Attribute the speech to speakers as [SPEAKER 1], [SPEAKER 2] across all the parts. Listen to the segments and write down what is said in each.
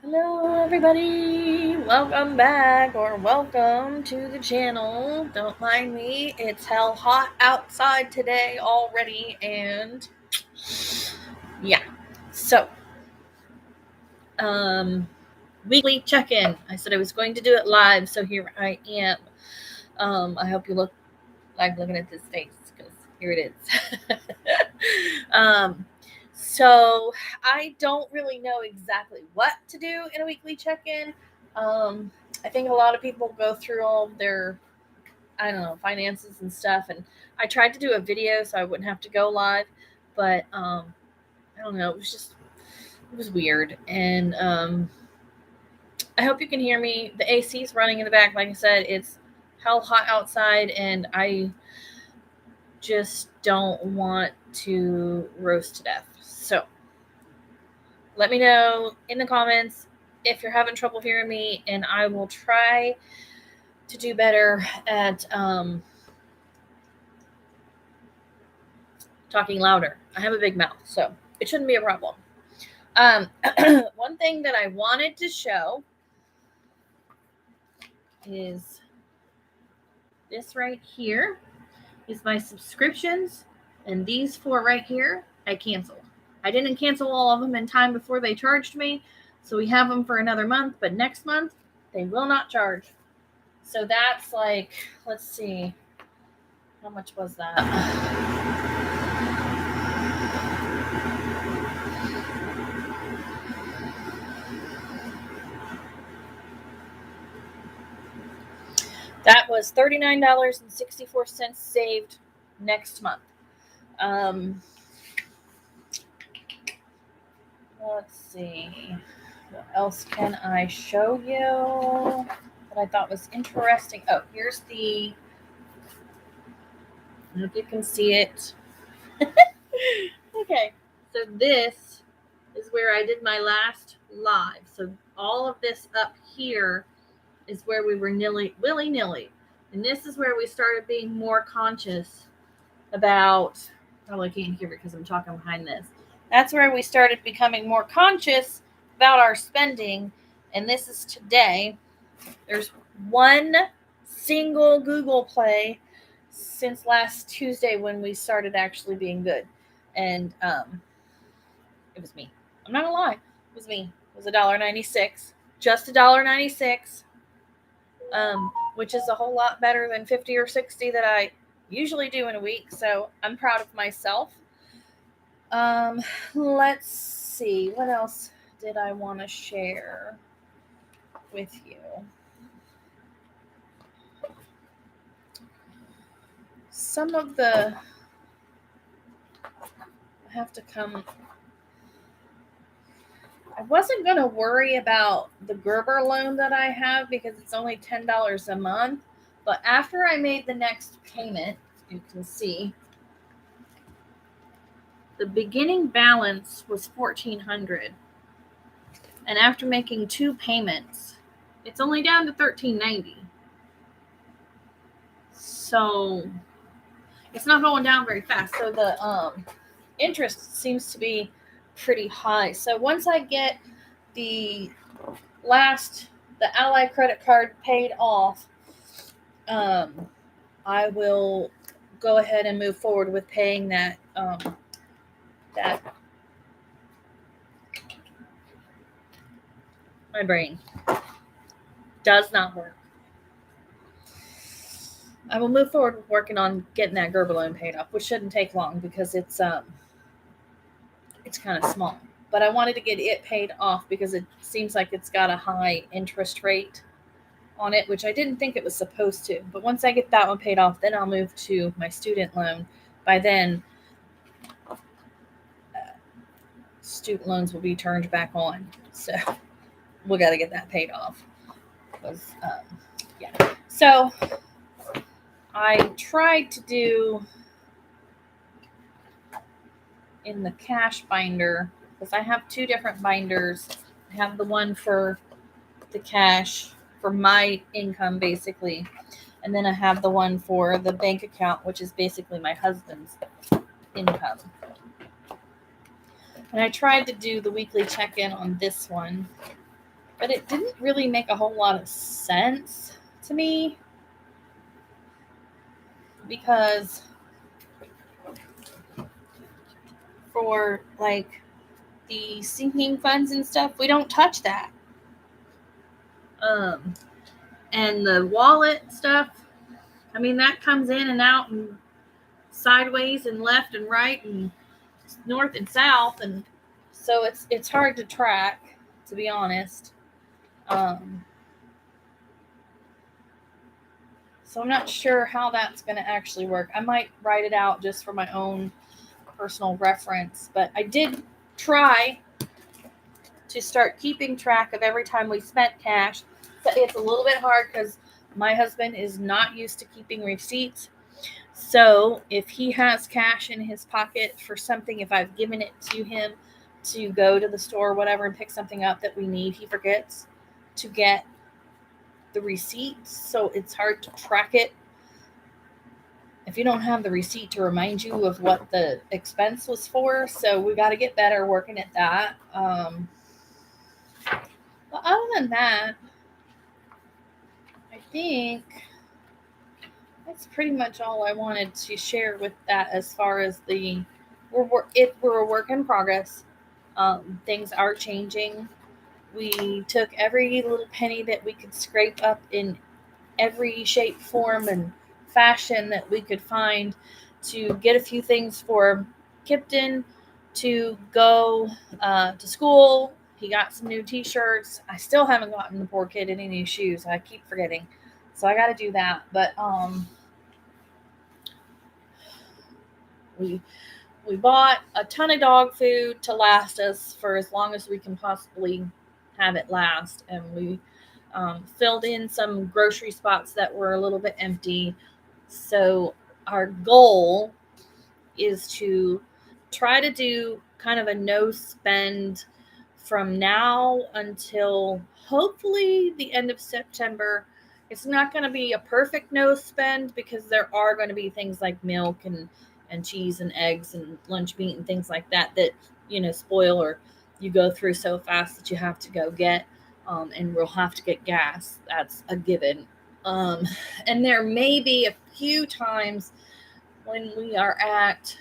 [SPEAKER 1] Hello, everybody. Welcome back or welcome to the channel. Don't mind me. It's hell hot outside today already, and yeah. So, weekly check-in. I said I was going to do it live, so here I am. I hope you like looking at this face because here it is. So I don't really know exactly what to do in a weekly check-in. I think a lot of people go through all of their, I don't know, finances and stuff. And I tried to do a video so I wouldn't have to go live, but I don't know. It was weird. And I hope you can hear me. The AC is running in the back. Like I said, it's hell hot outside, and I just don't want to roast to death. So let me know in the comments if you're having trouble hearing me, and I will try to do better at talking louder. I have a big mouth, so it shouldn't be a problem. One thing that I wanted to show is this right here is my subscriptions, and these 4 right here I canceled. I didn't cancel all of them in time before they charged me, so we have them for another month, but next month they will not charge. So that's like, let's see, how much was that? That was $39.64 saved next month. Let's see. What else can I show you that I thought was interesting? Oh, here's the, I don't know if you can see it. Okay, so this is where I did my last live. So all of this up here is where we were willy-nilly. And this is where we started being more conscious about, I can't hear it because I'm talking behind this. That's where we started becoming more conscious about our spending. And this is today. There's one single Google Play since last Tuesday when we started actually being good. And it was me. I'm not gonna lie. It was me. It was $1.96. Just $1.96. Which is a whole lot better than 50 or 60 that I usually do in a week. So I'm proud of myself. Let's see. What else did I want to share with you? Some of the, I have to come. I wasn't going to worry about the Gerber loan that I have because it's only $10 a month. But after I made the next payment, you can see the beginning balance was $1,400. And after making 2 payments, it's only down to $1,390. So it's not going down very fast. So the interest seems to be pretty high. So once I get the Ally credit card paid off, I will go ahead and move forward with paying that my brain does not work. I will move forward with working on getting that Gerber loan paid off, which shouldn't take long because it's kind of small. But I wanted to get it paid off because it seems like it's got a high interest rate on it, which I didn't think it was supposed to. But once I get that one paid off, then I'll move to my student loan. By then, student loans will be turned back on. So we got to get that paid off. Yeah. So I tried to do in the cash binder, because I have 2 different binders. I have the one for the cash for my income, basically. And then I have the one for the bank account, which is basically my husband's income. And I tried to do the weekly check-in on this one, but it didn't really make a whole lot of sense to me because for like the sinking funds and stuff, we don't touch that. And the wallet stuff, I mean, that comes in and out and sideways and left and right and north and south, and so it's hard to track, to be honest. So I'm not sure how that's going to actually work. I might write it out just for my own personal reference, but I did try to start keeping track of every time we spent cash. But it's a little bit hard because my husband is not used to keeping receipts. So if he has cash in his pocket for something, if I've given it to him to go to the store or whatever and pick something up that we need, he forgets to get the receipts. So it's hard to track it if you don't have the receipt to remind you of what the expense was for. So we got to get better working at that. But other than that, I think that's pretty much all I wanted to share with that as far as we're a work in progress. Things are changing. We took every little penny that we could scrape up in every shape, form, and fashion that we could find to get a few things for Kipton to go to school. He got some new t-shirts. I still haven't gotten the poor kid any new shoes. I keep forgetting. So I got to do that. But we bought a ton of dog food to last us for as long as we can possibly have it last. And we filled in some grocery spots that were a little bit empty. So our goal is to try to do kind of a no spend from now until hopefully the end of September. It's not going to be a perfect no spend because there are going to be things like milk and cheese and eggs and lunch meat and things like that spoil or you go through so fast that you have to go get. And we'll have to get gas. That's a given. And there may be a few times when we are at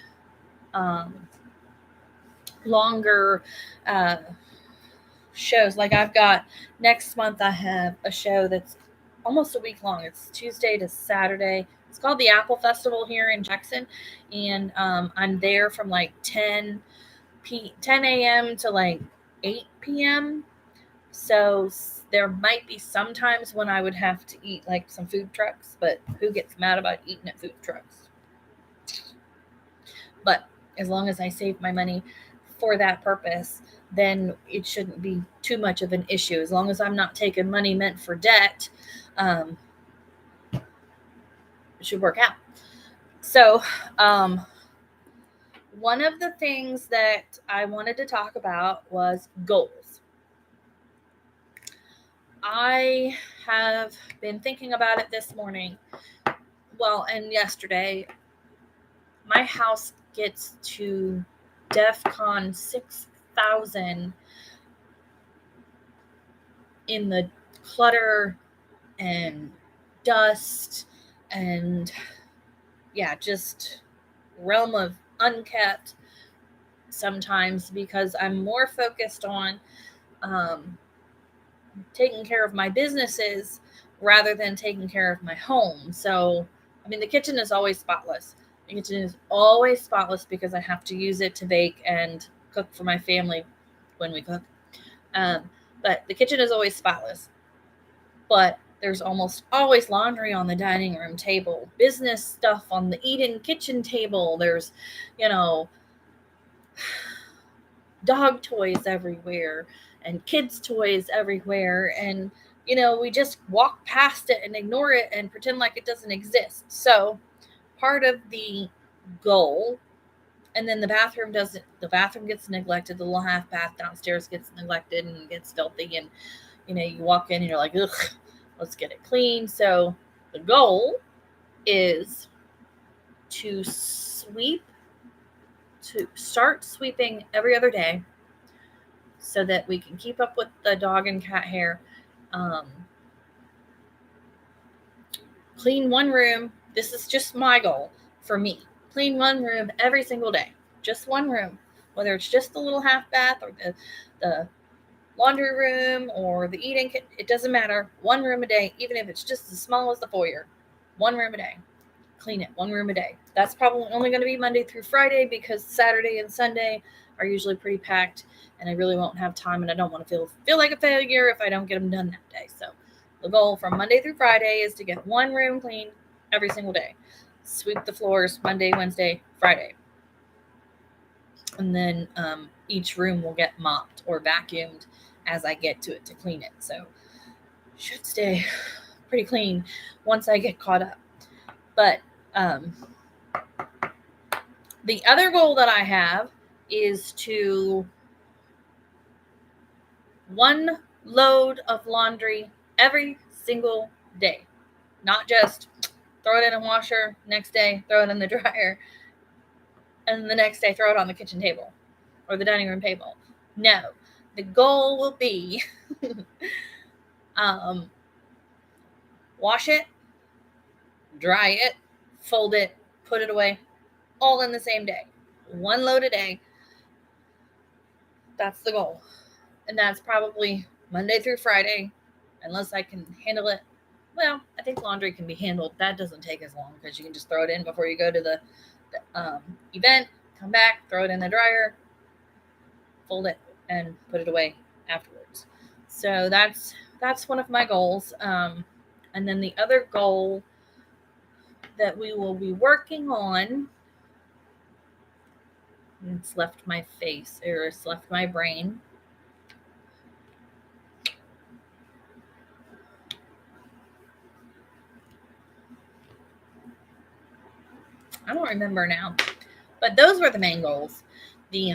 [SPEAKER 1] longer shows. Like I've got next month, I have a show that's almost a week long. It's Tuesday to Saturday. It's called the Apple Festival here in Jackson. And I'm there from like 10 a.m. to like 8 p.m. So there might be some times when I would have to eat like some food trucks, but who gets mad about eating at food trucks? But as long as I save my money for that purpose, then it shouldn't be too much of an issue. As long as I'm not taking money meant for debt, it should work out. So, one of the things that I wanted to talk about was goals. I have been thinking about it this morning. And yesterday. My house gets to DEFCON 6,000 in the clutter and dust and just realm of unkept sometimes because I'm more focused on taking care of my businesses rather than taking care of my home. So, I mean, the kitchen is always spotless. The kitchen is always spotless because I have to use it to bake and cook for my family when we cook. But the kitchen is always spotless. But there's almost always laundry on the dining room table, business stuff on the eat-in kitchen table. There's, dog toys everywhere and kids' toys everywhere. And, we just walk past it and ignore it and pretend like it doesn't exist. So part of the goal, and then the bathroom gets neglected. The little half bath downstairs gets neglected and gets filthy. And, you walk in and you're like, ugh, let's get it clean. So the goal is to sweep to start sweeping every other day so that we can keep up with the dog and cat hair. Clean one room. This is just my goal for me. Clean one room every single day. Just one room. Whether it's just the little half bath or the laundry room or the eating kit, it doesn't matter. One room a day, even if it's just as small as the foyer. One room a day. Clean it. One room a day. That's probably only going to be Monday through Friday because Saturday and Sunday are usually pretty packed and I really won't have time and I don't want to feel like a failure if I don't get them done that day. So the goal from Monday through Friday is to get one room clean every single day. Sweep the floors Monday, Wednesday, Friday. And then each room will get mopped or vacuumed as I get to it to clean it. So should stay pretty clean once I get caught up. But the other goal that I have is to one load of laundry every single day. Not just throw it in a washer, next day throw it in the dryer, and the next day throw it on the kitchen table or the dining room table. No, the goal will be wash it, dry it, fold it, put it away, all in the same day. One load a day. That's the goal. And that's probably Monday through Friday, unless I can handle it. Well, I think laundry can be handled. That doesn't take as long because you can just throw it in before you go to the event, come back, throw it in the dryer, fold it, and put it away afterwards. So that's one of my goals. And then the other goal that we will be working on, it's left my face, or it's left my brain. I don't remember now. But those were the main goals. The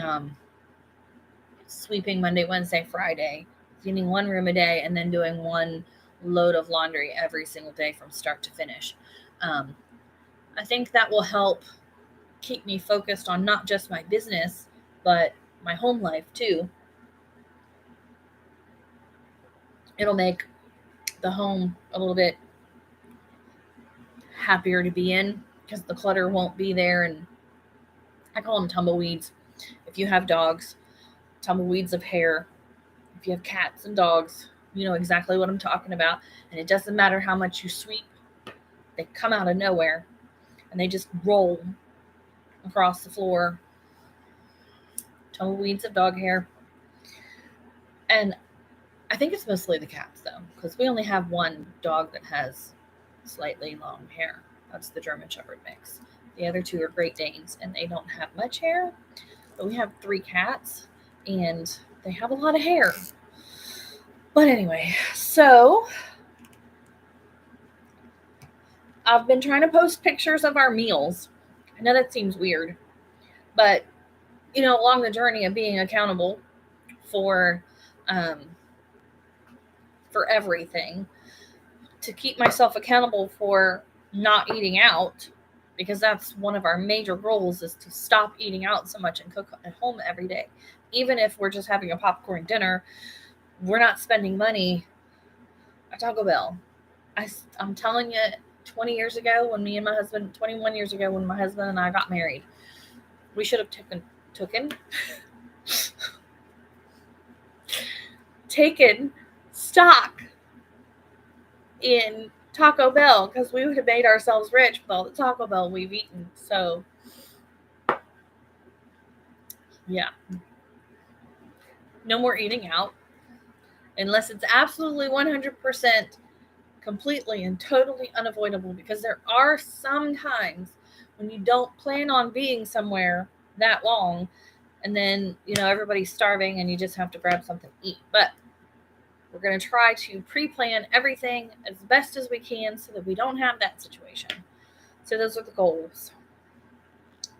[SPEAKER 1] sweeping Monday, Wednesday, Friday, cleaning one room a day, and then doing one load of laundry every single day from start to finish. I think that will help keep me focused on not just my business, but my home life too. It'll make the home a little bit happier to be in because the clutter won't be there. And I call them tumbleweeds. If you have dogs, tumbleweeds of hair. If you have cats and dogs, you know exactly what I'm talking about. And it doesn't matter how much you sweep. They come out of nowhere and they just roll across the floor. Tumbleweeds of dog hair. And I think it's mostly the cats though, because we only have one dog that has slightly long hair. That's the German Shepherd mix. The other two are Great Danes and they don't have much hair. But we have 3 cats and they have a lot of hair. But anyway, so I've been trying to post pictures of our meals. I know that seems weird, but along the journey of being accountable for everything, to keep myself accountable for not eating out, because that's one of our major goals, is to stop eating out so much and cook at home every day. Even if we're just having a popcorn dinner, we're not spending money at Taco Bell. I'm telling you, 21 years ago when my husband and I got married, we should have taken stock in Taco Bell, because we would have made ourselves rich with all the Taco Bell we've eaten. So yeah, no more eating out unless it's absolutely 100% completely and totally unavoidable, because there are some times when you don't plan on being somewhere that long and then everybody's starving and you just have to grab something to eat. But we're going to try to pre-plan everything as best as we can so that we don't have that situation. So those are the goals.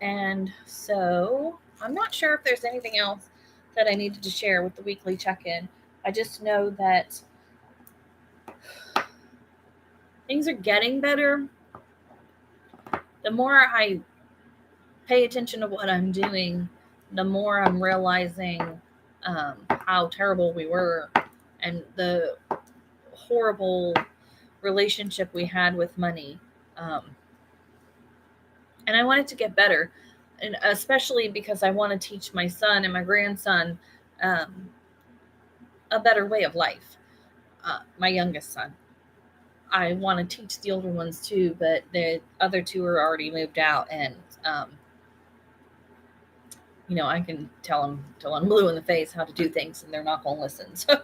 [SPEAKER 1] And so I'm not sure if there's anything else that I needed to share with the weekly check-in. I just know that things are getting better. The more I pay attention to what I'm doing, the more I'm realizing how terrible we were and the horrible relationship we had with money. And I wanted to get better, and especially because I want to teach my son and my grandson a better way of life. My youngest son. I want to teach the older ones too, but the other two are already moved out, and I can tell them till I'm blue in the face how to do things, and they're not going to listen. So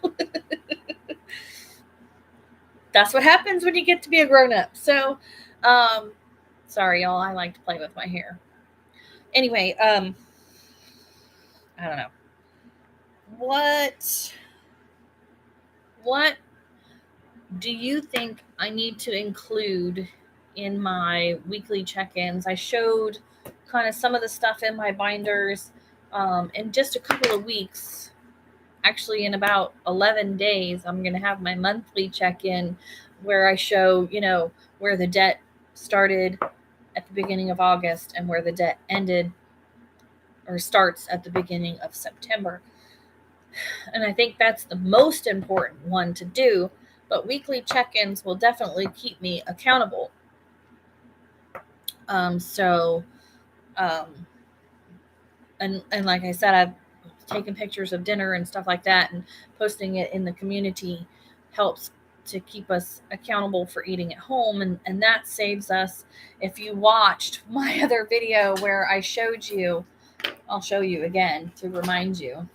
[SPEAKER 1] that's what happens when you get to be a grown up. So, sorry, y'all. I like to play with my hair. Anyway, I don't know. What do you think I need to include in my weekly check-ins? I showed kind of some of the stuff in my binders. In just a couple of weeks, actually in about 11 days, I'm going to have my monthly check-in where I show, where the debt started at the beginning of August and where the debt ended or starts at the beginning of September. And I think that's the most important one to do, but weekly check-ins will definitely keep me accountable. And like I said, I've taken pictures of dinner and stuff like that, and posting it in the community helps to keep us accountable for eating at home, and that saves us. If you watched my other video where I showed you, I'll show you again to remind you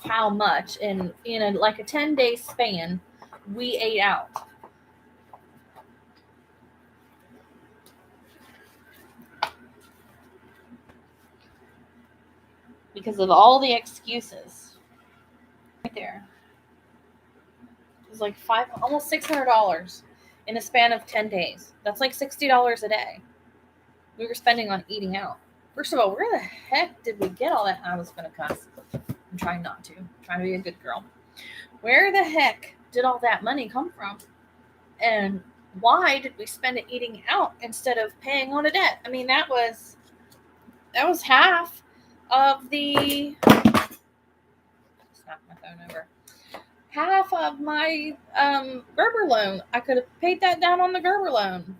[SPEAKER 1] how much in like a 10-day span we ate out. Because of all the excuses. Right there. It was like almost $600 in a span of 10 days. That's like $60 a day we were spending on eating out. First of all, where the heck did we get all that? I was going to cuss. I'm trying not to. I'm trying to be a good girl. Where the heck did all that money come from? And why did we spend it eating out instead of paying on a debt? I mean, that was half of the... Snap my phone over. Half of my Gerber loan. I could have paid that down on the Gerber loan.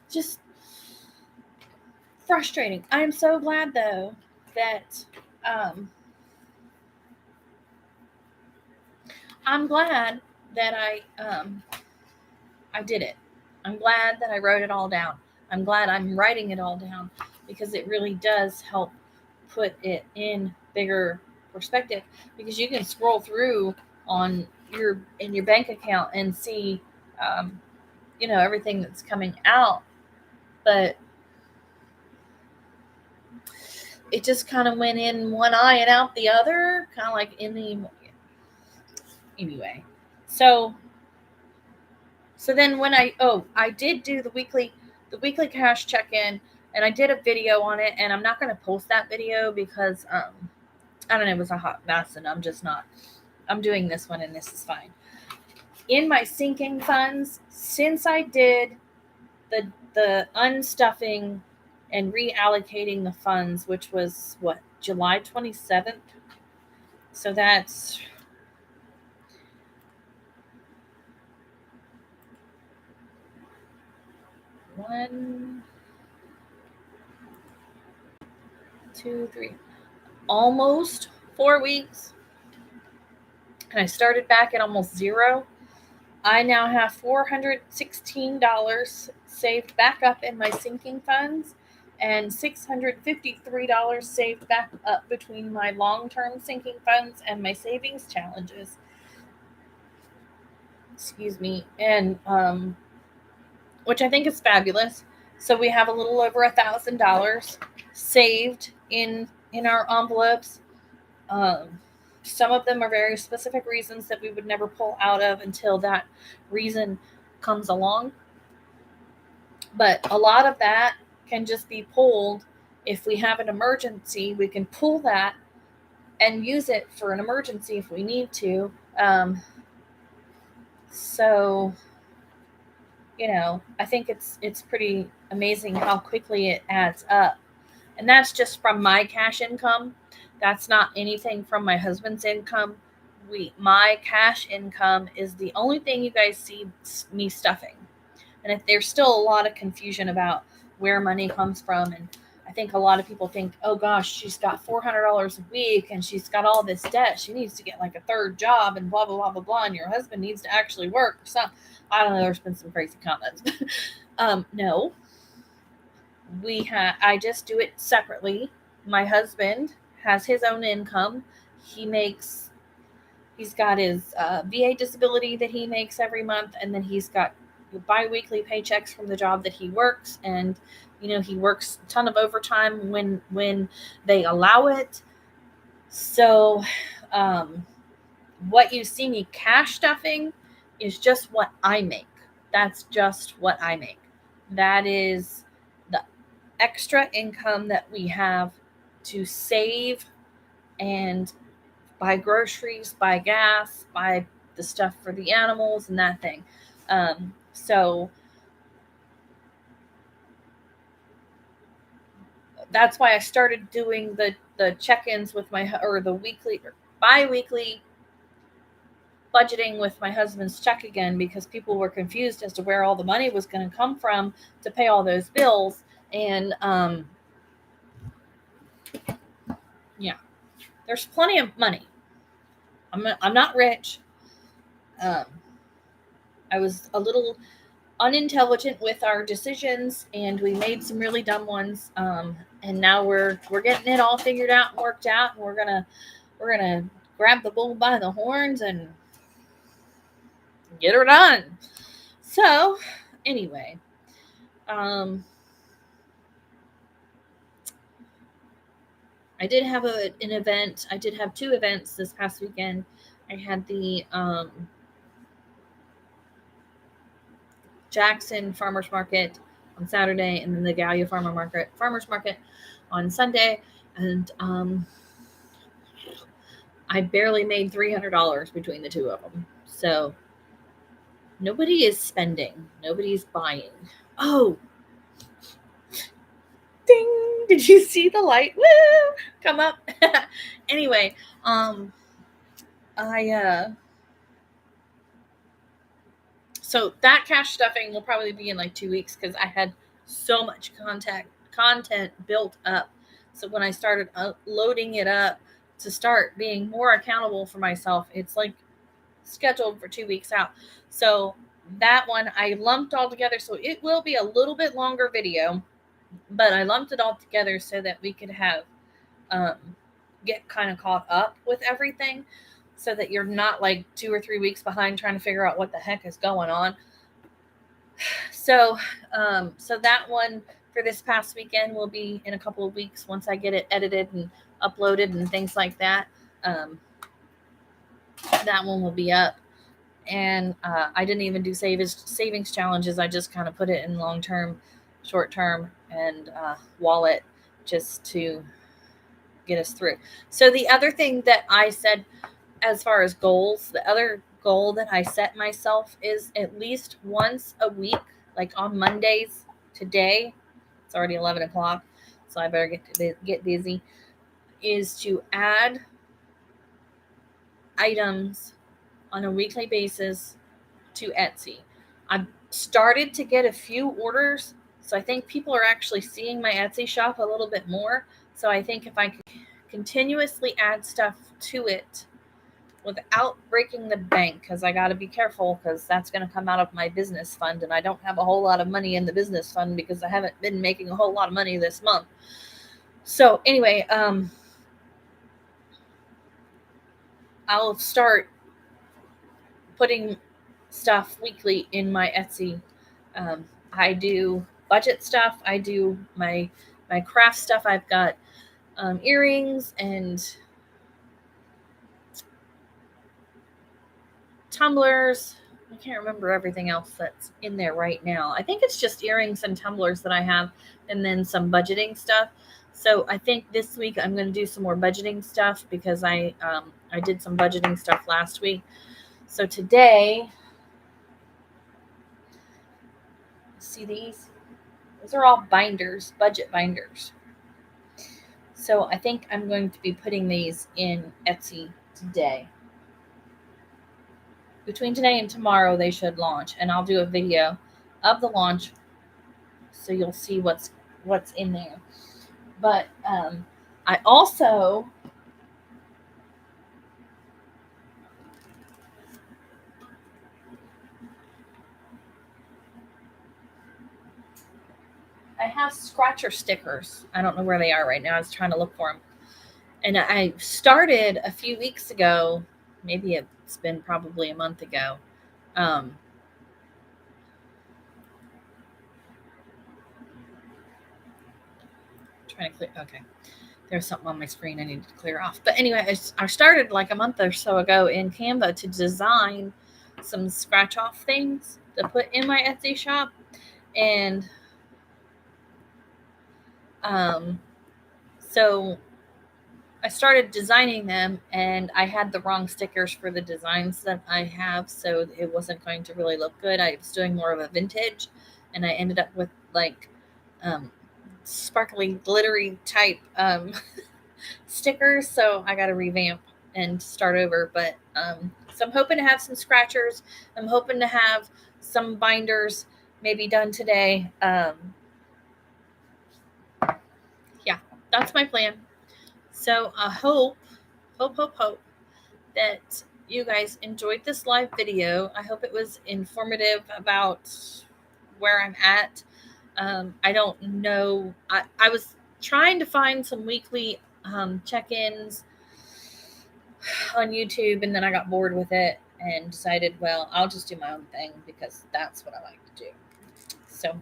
[SPEAKER 1] Just frustrating. I am so glad, though, that I'm glad that I did it. I'm glad that I wrote it all down. I'm glad I'm writing it all down, because it really does help put it in bigger perspective, because you can scroll through in your bank account and see everything that's coming out, but it just kind of went in one eye and out the other, kind of like anyway. So then when I did do the weekly cash check-in, and I did a video on it, and I'm not going to post that video because I don't know, it was a hot mess, and I'm doing this one, and this is fine. In my sinking funds, since I did the unstuffing and reallocating the funds, which was July 27th. So that's one, two, three, almost 4 weeks. And I started back at almost zero. I now have $416 saved back up in my sinking funds, and $653 saved back up between my long-term sinking funds and my savings challenges. Excuse me. And which I think is fabulous. So we have a little over $1,000 saved in our envelopes. Some of them are very specific reasons that we would never pull out of until that reason comes along. But a lot of that can just be pulled if we have an emergency. We can pull that and use it for an emergency if we need to. So I think it's pretty amazing how quickly it adds up. And that's just from my cash income. That's not anything from my husband's income. My cash income is the only thing you guys see me stuffing. And if there's still a lot of confusion about where money comes from, and I think a lot of people think, oh gosh, she's got $400 a week and she's got all this debt. She needs to get like a third job and blah blah blah blah blah. And your husband needs to actually work or something. I don't know. There's been some crazy comments. No, I just do it separately. My husband has his own income. He's got his VA disability that he makes every month, and then he's got bi-weekly paychecks from the job that he works, and he works a ton of overtime when they allow it. So what you see me cash stuffing is just what I make. That's just what I make. That is the extra income that we have to save and buy groceries, buy gas, buy the stuff for the animals and that thing. So that's why I started doing the check-ins with the weekly or bi-weekly budgeting with my husband's check again, because people were confused as to where all the money was going to come from to pay all those bills. And yeah, there's plenty of money. I'm not rich. I was a little unintelligent with our decisions, and we made some really dumb ones. And now we're getting it all figured out and worked out, and we're gonna grab the bull by the horns and get her done. So anyway, I did have an event. I did have 2 events this past weekend. I had the Jackson Farmers Market on Saturday, and then the Gallia Farmers Market on Sunday. And I barely made $300 between the 2 of them. So nobody is spending. Nobody's buying. Oh, ding! Did you see the light? Woo! Come up. Anyway, so that cash stuffing will probably be in like 2 weeks, because I had so much content built up. So when I started loading it up to start being more accountable for myself, it's like scheduled for 2 weeks out. So that one I lumped all together. So it will be a little bit longer video, but I lumped it all together so that we could have get kind of caught up with everything, so that you're not like 2 or 3 weeks behind trying to figure out what the heck is going on. So that one for this past weekend will be in a couple of weeks once I get it edited and uploaded and things like that. That one will be up. And I didn't even do savings challenges. I just kind of put it in long-term, short-term, and wallet, just to get us through. So the other thing that I said, as far as goals, the other goal that I set myself is at least once a week, like on Mondays. Today, it's already 11 o'clock, so I better get busy, is to add items on a weekly basis to Etsy. I've started to get a few orders, so I think people are actually seeing my Etsy shop a little bit more. So I think if I could continuously add stuff to it without breaking the bank, because I got to be careful, because that's going to come out of my business fund, and I don't have a whole lot of money in the business fund because I haven't been making a whole lot of money this month. So anyway, I'll start putting stuff weekly in my Etsy. I do budget stuff. I do my craft stuff. I've got earrings and tumblers. I can't remember everything else that's in there right now. I think it's just earrings and tumblers that I have, and then some budgeting stuff. So I think this week I'm going to do some more budgeting stuff, because I did some budgeting stuff last week. So today See these? Those are all binders, budget binders. So I think I'm going to be putting these in Etsy today. Between today and tomorrow, they should launch, and I'll do a video of the launch, so you'll see what's in there. But I also I have scratcher stickers. I don't know where they are right now. I was trying to look for them. And I started a few weeks ago. Maybe it's been probably a month ago. Trying to clear. Okay. There's something on my screen I need to clear off. But anyway, I started like a month or so ago in Canva to design some scratch off things to put in my Etsy shop. And so I started designing them, and I had the wrong stickers for the designs that I have, so it wasn't going to really look good. I was doing more of a vintage, and I ended up with like sparkly, glittery type stickers. So I got to revamp and start over. But so I'm hoping to have some scratchers. I'm hoping to have some binders maybe done today. Yeah, that's my plan. So I hope that you guys enjoyed this live video. I hope it was informative about where I'm at. I don't know. I was trying to find some weekly check-ins on YouTube, and then I got bored with it and decided, well, I'll just do my own thing because that's what I like to do. So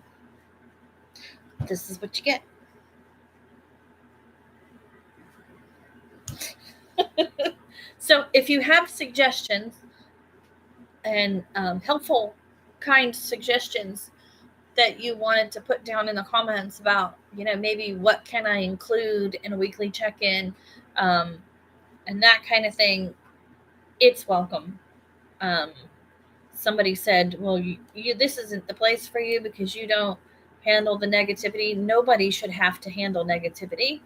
[SPEAKER 1] this is what you get. So if you have suggestions and helpful, kind suggestions that you wanted to put down in the comments about, maybe what can I include in a weekly check-in, and that kind of thing, it's welcome. Somebody said, well, this isn't the place for you because you don't handle the negativity. Nobody should have to handle negativity.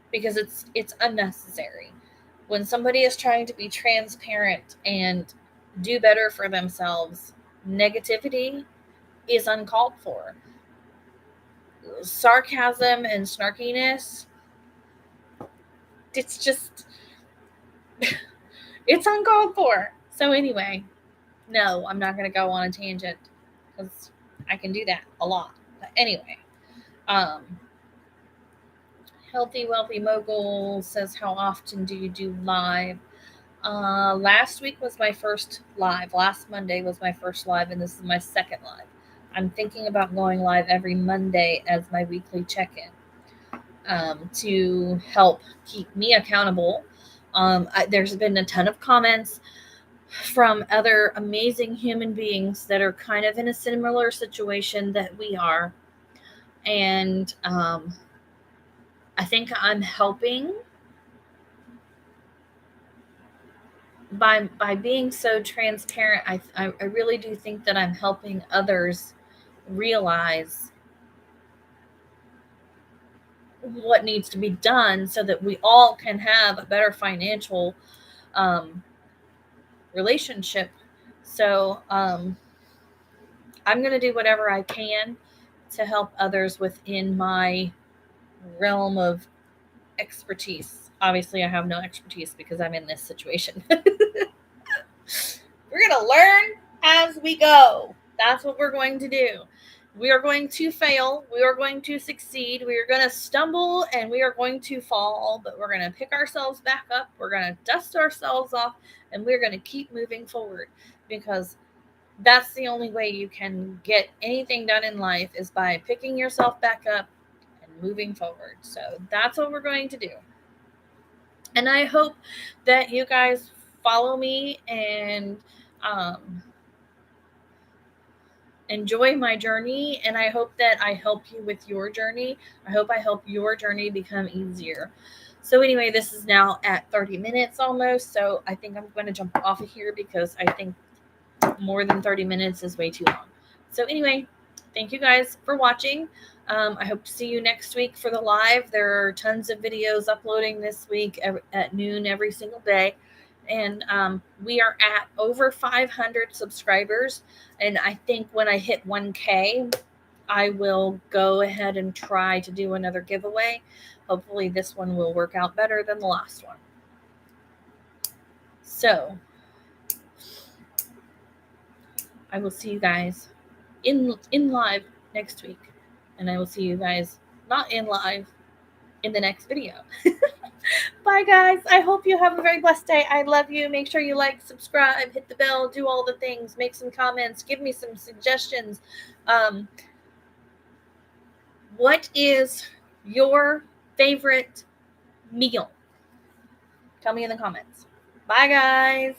[SPEAKER 1] Because it's unnecessary. When somebody is trying to be transparent and do better for themselves, negativity is uncalled for. Sarcasm and snarkiness, it's just it's uncalled for. So anyway, no, I'm not going to go on a tangent because I can do that a lot. But anyway, Healthy Wealthy Mogul says, how often do you do live? Last week was my first live. Last Monday was my first live, and this is my second live. I'm thinking about going live every Monday as my weekly check-in to help keep me accountable. There's been a ton of comments from other amazing human beings that are kind of in a similar situation that we are. And I think I'm helping by being so transparent. I really do think that I'm helping others realize what needs to be done so that we all can have a better financial relationship. So I'm going to do whatever I can to help others within my realm of expertise. Obviously, I have no expertise because I'm in this situation. We're going to learn as we go. That's what we're going to do. We are going to fail. We are going to succeed. We are going to stumble and we are going to fall, but we're going to pick ourselves back up. We're going to dust ourselves off and we're going to keep moving forward, because that's the only way you can get anything done in life, is by picking yourself back up and moving forward. So that's what we're going to do. And I hope that you guys follow me and enjoy my journey. And I hope that I help you with your journey. I hope I help your journey become easier. So anyway, this is now at 30 minutes almost. So I think I'm going to jump off of here because I think more than 30 minutes is way too long. So anyway, thank you guys for watching. I hope to see you next week for the live. There are tons of videos uploading this week at noon every single day. And we are at over 500 subscribers. And I think when I hit 1K, I will go ahead and try to do another giveaway. Hopefully this one will work out better than the last one. So I will see you guys in live next week. And I will see you guys not in live in the next video. Bye, guys. I hope you have a very blessed day. I love you. Make sure you like, subscribe, hit the bell, do all the things, make some comments, give me some suggestions. What is your favorite meal? Tell me in the comments. Bye, guys.